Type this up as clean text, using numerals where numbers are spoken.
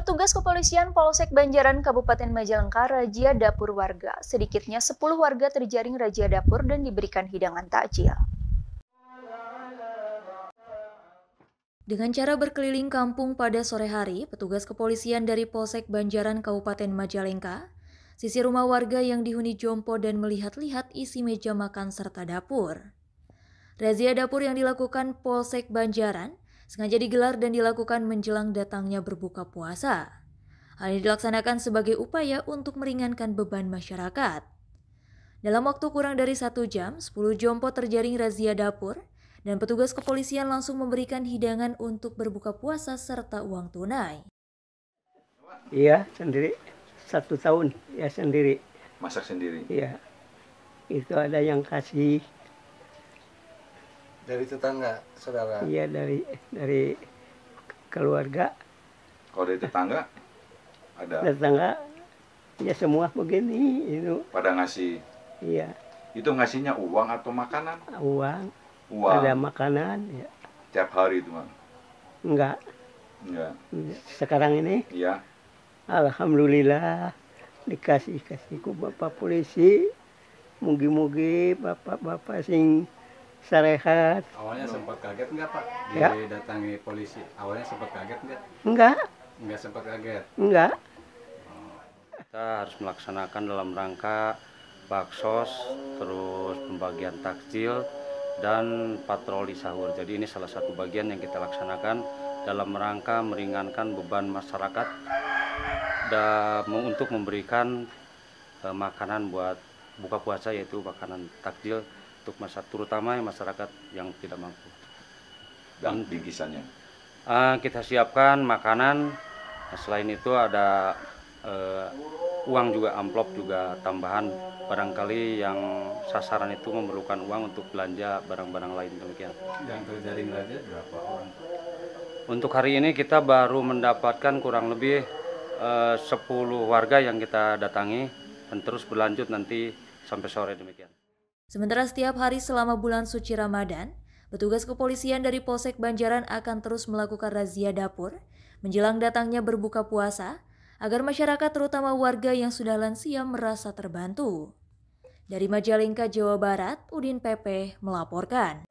Petugas kepolisian Polsek Banjaran Kabupaten Majalengka razia dapur warga. Sedikitnya 10 warga terjaring razia dapur dan diberikan hidangan takjil. Dengan cara berkeliling kampung pada sore hari, petugas kepolisian dari Polsek Banjaran Kabupaten Majalengka sisir rumah warga yang dihuni jompo dan melihat-lihat isi meja makan serta dapur. Razia dapur yang dilakukan Polsek Banjaran sengaja digelar dan dilakukan menjelang datangnya berbuka puasa. Hal ini dilaksanakan sebagai upaya untuk meringankan beban masyarakat. Dalam waktu kurang dari 1 jam, 10 jompo terjaring razia dapur dan petugas kepolisian langsung memberikan hidangan untuk berbuka puasa serta uang tunai. Iya, sendiri. 1 tahun, ya sendiri. Masak sendiri? Iya. Itu ada yang kasih. Dari tetangga, saudara? Iya, dari keluarga. Kalau dari tetangga? Ada? Tetangga, ya semua begini. Itu. Pada ngasih? Iya. Itu ngasihnya uang atau makanan? Uang. Uang? Ada makanan. Ya. Tiap hari itu, Bang? Enggak. Enggak? Sekarang ini? Iya. Alhamdulillah dikasih ku Bapak polisi. Mugi-mugi Bapak sing sarehat. Awalnya sempat kaget nggak Pak didatangi polisi? Awalnya sempat kaget nggak? Enggak. Nggak sempat kaget? Enggak. Kita harus melaksanakan dalam rangka baksos, terus pembagian takjil, dan patroli sahur. Jadi ini salah satu bagian yang kita laksanakan dalam rangka meringankan beban masyarakat dan untuk memberikan makanan buat buka puasa, yaitu makanan takjil untuk terutama masyarakat yang tidak mampu. Dan bingkisannya? Kita siapkan makanan, selain itu ada uang juga, amplop juga tambahan, barangkali yang sasaran itu memerlukan uang untuk belanja barang-barang lain, demikian. Yang terjaring aja berapa orang? Untuk hari ini kita baru mendapatkan kurang lebih 10 warga yang kita datangi, dan terus berlanjut nanti sampai sore, demikian. Sementara setiap hari selama bulan suci Ramadan, petugas kepolisian dari Polsek Banjaran akan terus melakukan razia dapur menjelang datangnya berbuka puasa agar masyarakat terutama warga yang sudah lansia merasa terbantu. Dari Majalengka, Jawa Barat, Udin PP melaporkan.